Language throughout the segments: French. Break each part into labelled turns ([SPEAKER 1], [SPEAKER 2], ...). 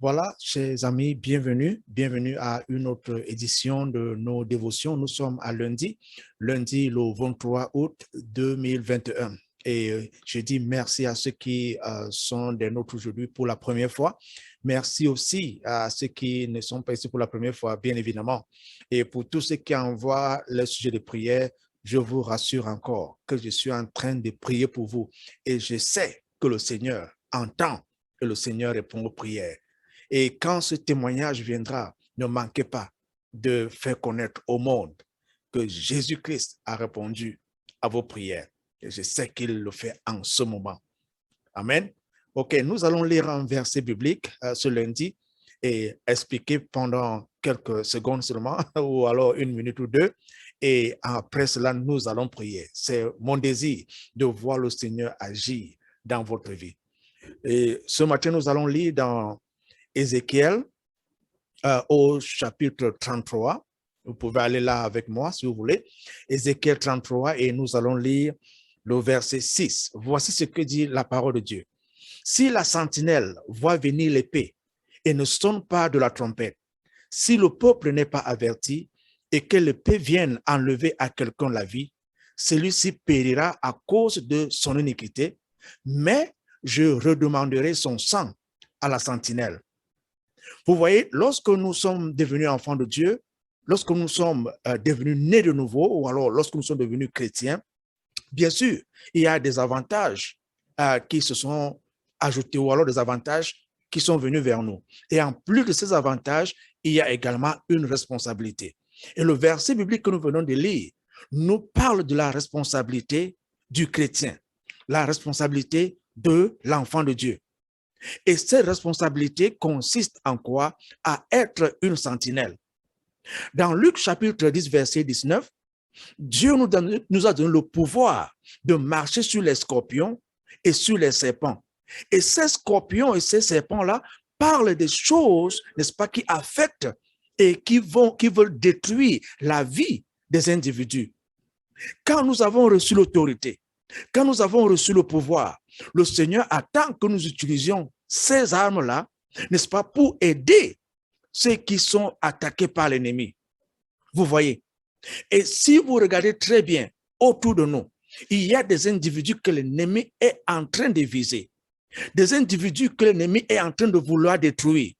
[SPEAKER 1] Voilà, chers amis, bienvenue à une autre édition de nos dévotions. Nous sommes à lundi le 23 août 2021. Et je dis merci à ceux qui sont des nôtres aujourd'hui pour la première fois. Merci aussi à ceux qui ne sont pas ici pour la première fois, bien évidemment. Et pour tous ceux qui envoient le sujet de prière, je vous rassure encore que je suis en train de prier pour vous. Et je sais que le Seigneur entend et le Seigneur répond aux prières. Et quand ce témoignage viendra, ne manquez pas de faire connaître au monde que Jésus-Christ a répondu à vos prières. Et je sais qu'il le fait en ce moment. Amen. OK, nous allons lire un verset biblique ce lundi et expliquer pendant quelques secondes seulement, ou alors une minute ou deux. Et après cela, nous allons prier. C'est mon désir de voir le Seigneur agir dans votre vie. Et ce matin, nous allons lire dans Ézéchiel au chapitre 33. Vous pouvez aller là avec moi si vous voulez. Ézéchiel 33 et nous allons lire le verset 6. Voici ce que dit la parole de Dieu. Si la sentinelle voit venir l'épée et ne sonne pas de la trompette, si le peuple n'est pas averti et que l'épée vienne enlever à quelqu'un la vie, celui-ci périra à cause de son iniquité, mais je redemanderai son sang à la sentinelle. Vous voyez, lorsque nous sommes devenus enfants de Dieu, lorsque nous sommes devenus nés de nouveau, ou alors lorsque nous sommes devenus chrétiens, bien sûr, il y a des avantages qui se sont ajoutés, ou alors des avantages qui sont venus vers nous. Et en plus de ces avantages, il y a également une responsabilité. Et le verset biblique que nous venons de lire nous parle de la responsabilité du chrétien, la responsabilité de l'enfant de Dieu. Et cette responsabilité consiste en quoi? À être une sentinelle. Dans Luc chapitre 10, verset 19, Dieu nous a donné le pouvoir de marcher sur les scorpions et sur les serpents. Et ces scorpions et ces serpents-là parlent des choses, n'est-ce pas, qui affectent et qui veulent détruire la vie des individus. Quand nous avons reçu l'autorité, quand nous avons reçu le pouvoir, le Seigneur attend que nous utilisions ces armes-là, n'est-ce pas, pour aider ceux qui sont attaqués par l'ennemi. Vous voyez? Et si vous regardez très bien autour de nous, il y a des individus que l'ennemi est en train de viser, des individus que l'ennemi est en train de vouloir détruire.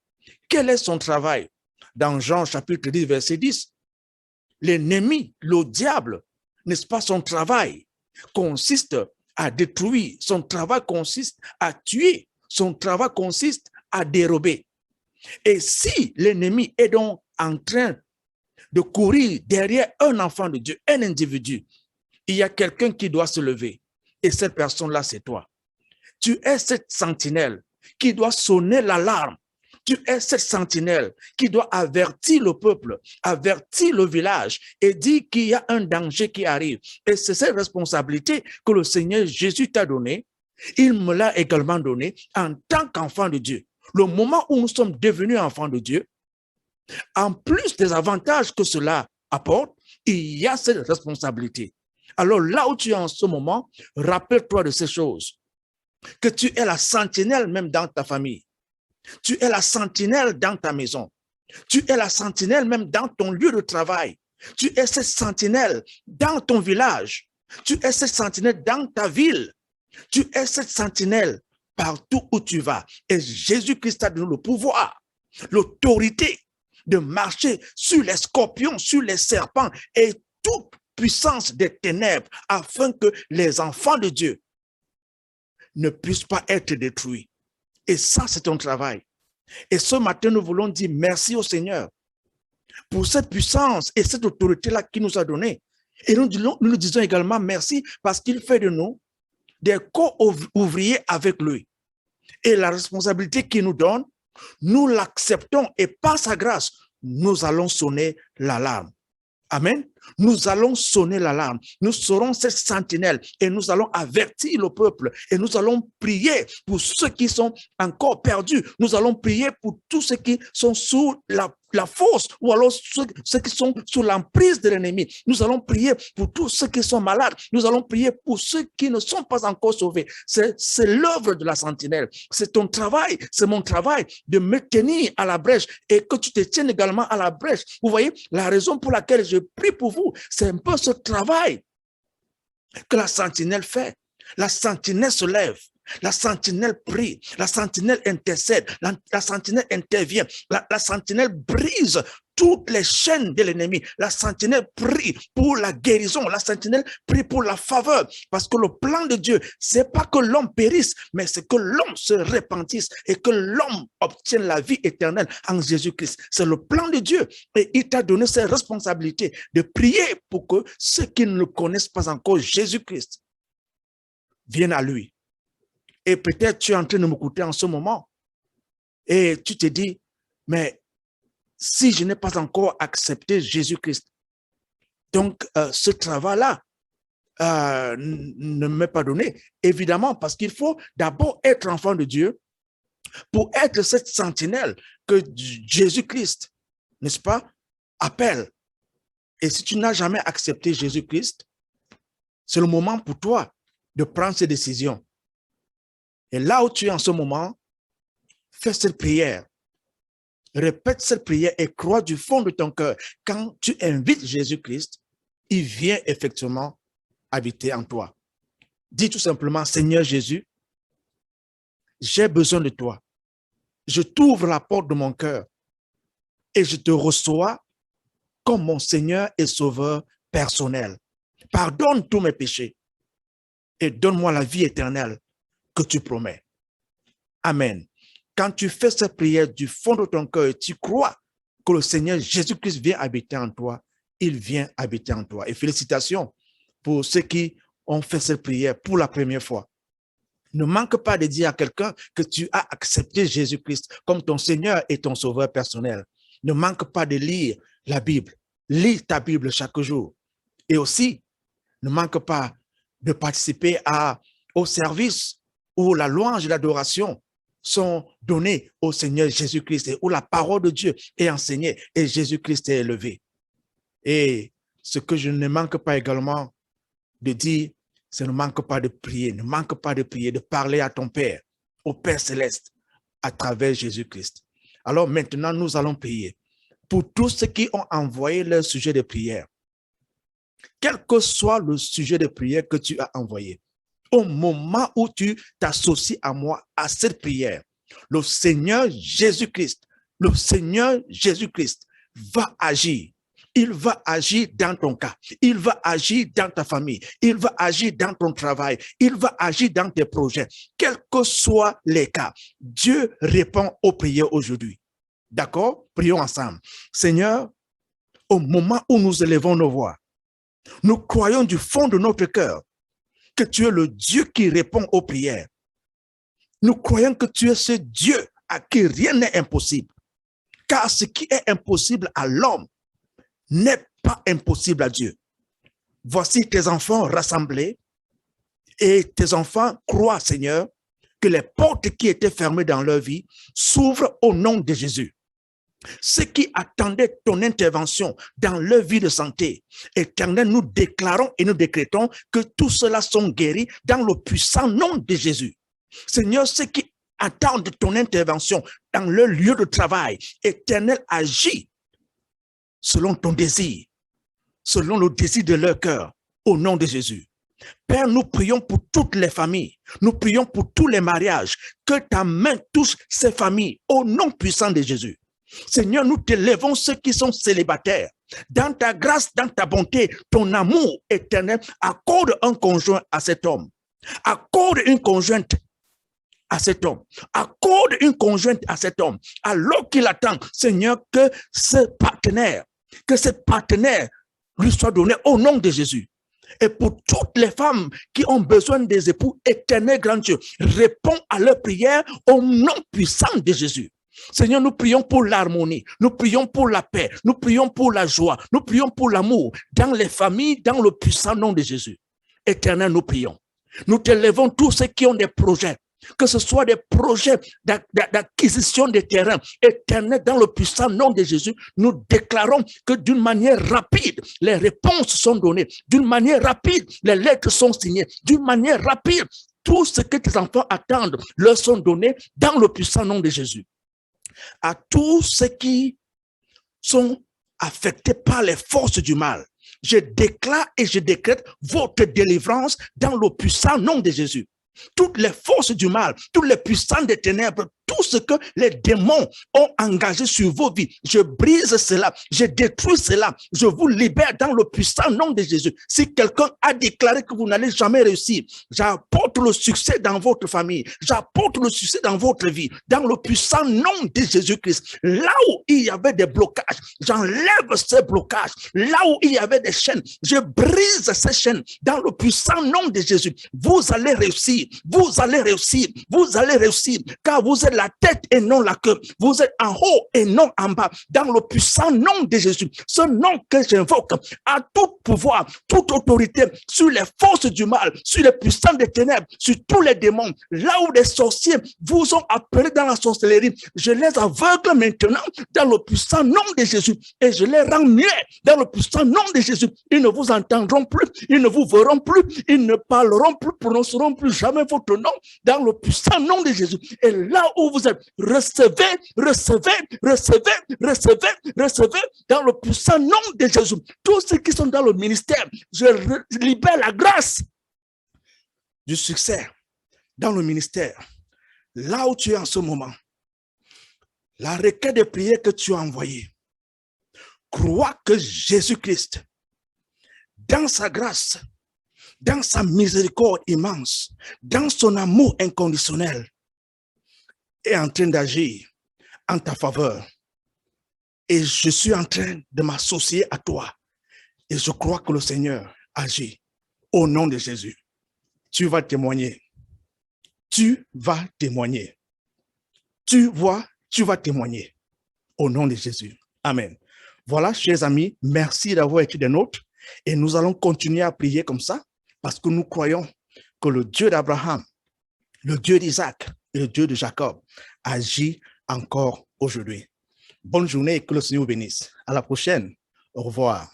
[SPEAKER 1] Quel est son travail? Dans Jean chapitre 10, verset 10, l'ennemi, le diable, n'est-ce pas, son travail consiste à détruire, son travail consiste à tuer, son travail consiste à dérober. Et si l'ennemi est donc en train de courir derrière un enfant de Dieu, un individu, il y a quelqu'un qui doit se lever. Et cette personne-là, c'est toi. Tu es cette sentinelle qui doit sonner l'alarme. Tu es cette sentinelle qui doit avertir le peuple, avertir le village et dire qu'il y a un danger qui arrive. Et c'est cette responsabilité que le Seigneur Jésus t'a donnée. Il me l'a également donnée en tant qu'enfant de Dieu. Le moment où nous sommes devenus enfants de Dieu, en plus des avantages que cela apporte, il y a cette responsabilité. Alors là où tu es en ce moment, rappelle-toi de ces choses. Que tu es la sentinelle même dans ta famille. Tu es la sentinelle dans ta maison. Tu es la sentinelle même dans ton lieu de travail. Tu es cette sentinelle dans ton village. Tu es cette sentinelle dans ta ville. Tu es cette sentinelle partout où tu vas. Et Jésus-Christ a donné le pouvoir, l'autorité de marcher sur les scorpions, sur les serpents et toute puissance des ténèbres afin que les enfants de Dieu ne puissent pas être détruits. Et ça, c'est ton travail. Et ce matin, nous voulons dire merci au Seigneur pour cette puissance et cette autorité-là qu'il nous a donnée. Et nous disons également merci parce qu'il fait de nous des co-ouvriers avec lui. Et la responsabilité qu'il nous donne, nous l'acceptons et par sa grâce, nous allons sonner l'alarme. Amen. Nous allons sonner l'alarme. Nous serons cette sentinelle et nous allons avertir le peuple et nous allons prier pour ceux qui sont encore perdus. Nous allons prier pour tous ceux qui sont sous la force, ou alors ceux qui sont sous l'emprise de l'ennemi. Nous allons prier pour tous ceux qui sont malades. Nous allons prier pour ceux qui ne sont pas encore sauvés. C'est l'œuvre de la sentinelle. C'est ton travail, c'est mon travail de me tenir à la brèche et que tu te tiennes également à la brèche. Vous voyez, la raison pour laquelle je prie pour vous, c'est un peu ce travail que la sentinelle fait. La sentinelle se lève, la sentinelle prie, la sentinelle intercède, la sentinelle intervient, la sentinelle brise toutes les chaînes de l'ennemi. La sentinelle prie pour la guérison, la sentinelle prie pour la faveur, parce que le plan de Dieu, c'est pas que l'homme périsse, mais c'est que l'homme se repentisse et que l'homme obtienne la vie éternelle en Jésus-Christ. C'est le plan de Dieu et il t'a donné cette responsabilité de prier pour que ceux qui ne connaissent pas encore Jésus-Christ viennent à lui. Et peut-être tu es en train de m'écouter en ce moment et tu te dis, mais si je n'ai pas encore accepté Jésus-Christ, donc ce travail-là ne m'est pas donné. Évidemment, parce qu'il faut d'abord être enfant de Dieu pour être cette sentinelle que Jésus-Christ, n'est-ce pas, appelle. Et si tu n'as jamais accepté Jésus-Christ, c'est le moment pour toi de prendre ces décisions. Et là où tu es en ce moment, fais cette prière. Répète cette prière et crois du fond de ton cœur. Quand tu invites Jésus-Christ, il vient effectivement habiter en toi. Dis tout simplement, Seigneur Jésus, j'ai besoin de toi. Je t'ouvre la porte de mon cœur et je te reçois comme mon Seigneur et Sauveur personnel. Pardonne tous mes péchés et donne-moi la vie éternelle que tu promets. Amen. Quand tu fais cette prière du fond de ton cœur, tu crois que le Seigneur Jésus-Christ vient habiter en toi, il vient habiter en toi. Et félicitations pour ceux qui ont fait cette prière pour la première fois. Ne manque pas de dire à quelqu'un que tu as accepté Jésus-Christ comme ton Seigneur et ton Sauveur personnel. Ne manque pas de lire la Bible. Lis ta Bible chaque jour. Et aussi, ne manque pas de participer au service où la louange et l'adoration sont données au Seigneur Jésus-Christ et où la parole de Dieu est enseignée et Jésus-Christ est élevé. Et ce que je ne manque pas également de dire, c'est ne manque pas de prier, ne manque pas de prier, de parler à ton Père, au Père céleste, à travers Jésus-Christ. Alors maintenant, nous allons prier pour tous ceux qui ont envoyé leur sujet de prière. Quel que soit le sujet de prière que tu as envoyé, au moment où tu t'associes à moi, à cette prière, le Seigneur Jésus-Christ va agir. Il va agir dans ton cas. Il va agir dans ta famille. Il va agir dans ton travail. Il va agir dans tes projets. Quels que soient les cas, Dieu répond aux prières aujourd'hui. D'accord? Prions ensemble. Seigneur, au moment où nous élevons nos voix, nous croyons du fond de notre cœur que tu es le Dieu qui répond aux prières. Nous croyons que tu es ce Dieu à qui rien n'est impossible. Car ce qui est impossible à l'homme n'est pas impossible à Dieu. Voici tes enfants rassemblés et tes enfants croient, Seigneur, que les portes qui étaient fermées dans leur vie s'ouvrent au nom de Jésus. Ceux qui attendaient ton intervention dans leur vie de santé, Éternel, nous déclarons et nous décrétons que tous ceux-là sont guéris dans le puissant nom de Jésus. Seigneur, ceux qui attendent ton intervention dans leur lieu de travail, Éternel, agis selon ton désir, selon le désir de leur cœur, au nom de Jésus. Père, nous prions pour toutes les familles, nous prions pour tous les mariages, que ta main touche ces familles, au nom puissant de Jésus. Seigneur, nous t'élevons ceux qui sont célibataires. Dans ta grâce, dans ta bonté, ton amour éternel, accorde un conjoint à cet homme. Accorde une conjointe à cet homme. Accorde une conjointe à cet homme. Alors qu'il attend, Seigneur, que ce partenaire lui soit donné au nom de Jésus. Et pour toutes les femmes qui ont besoin des époux, éternel grand Dieu, réponds à leurs prières au nom puissant de Jésus. Seigneur, nous prions pour l'harmonie, nous prions pour la paix, nous prions pour la joie, nous prions pour l'amour dans les familles, dans le puissant nom de Jésus. Éternel, nous prions. Nous t'élevons tous ceux qui ont des projets, que ce soit des projets d'acquisition des terrains. Éternel, dans le puissant nom de Jésus, nous déclarons que d'une manière rapide, les réponses sont données. D'une manière rapide, les lettres sont signées. D'une manière rapide, tout ce que tes enfants attendent leur sont donnés dans le puissant nom de Jésus. À tous ceux qui sont affectés par les forces du mal, je déclare et je décrète votre délivrance dans le puissant nom de Jésus. Toutes les forces du mal, toutes les puissances des ténèbres, tout ce que les démons ont engagé sur vos vies, je brise cela, je détruis cela, je vous libère dans le puissant nom de Jésus. Si quelqu'un a déclaré que vous n'allez jamais réussir, j'apporte le succès dans votre famille, j'apporte le succès dans votre vie, dans le puissant nom de Jésus-Christ. Là où il y avait des blocages, j'enlève ces blocages. Là où il y avait des chaînes, je brise ces chaînes dans le puissant nom de Jésus. Vous allez réussir, vous allez réussir, vous allez réussir, car vous êtes la tête et non la queue. Vous êtes en haut et non en bas. Dans le puissant nom de Jésus, ce nom que j'invoque a tout pouvoir, toute autorité sur les forces du mal, sur les puissants des ténèbres, sur tous les démons. Là où les sorciers vous ont appelés dans la sorcellerie, je les aveugle maintenant dans le puissant nom de Jésus et je les rends muets dans le puissant nom de Jésus. Ils ne vous entendront plus, ils ne vous verront plus, ils ne parleront plus, prononceront plus jamais votre nom dans le puissant nom de Jésus. Et là où vous êtes, recevez, recevez, recevez, recevez, recevez dans le puissant nom de Jésus. Tous ceux qui sont dans le ministère, je libère la grâce du succès dans le ministère. Là où tu es en ce moment, la requête de prière que tu as envoyée, crois que Jésus-Christ, dans sa grâce, dans sa miséricorde immense, dans son amour inconditionnel, est en train d'agir en ta faveur. Et je suis en train de m'associer à toi. Et je crois que le Seigneur agit au nom de Jésus. Tu vas témoigner. Tu vas témoigner. Tu vas témoigner au nom de Jésus. Amen. Voilà, chers amis, merci d'avoir été des nôtres. Et nous allons continuer à prier comme ça parce que nous croyons que le Dieu d'Abraham, le Dieu d'Isaac et le Dieu de Jacob agit encore aujourd'hui. Bonne journée et que le Seigneur vous bénisse. À la prochaine. Au revoir.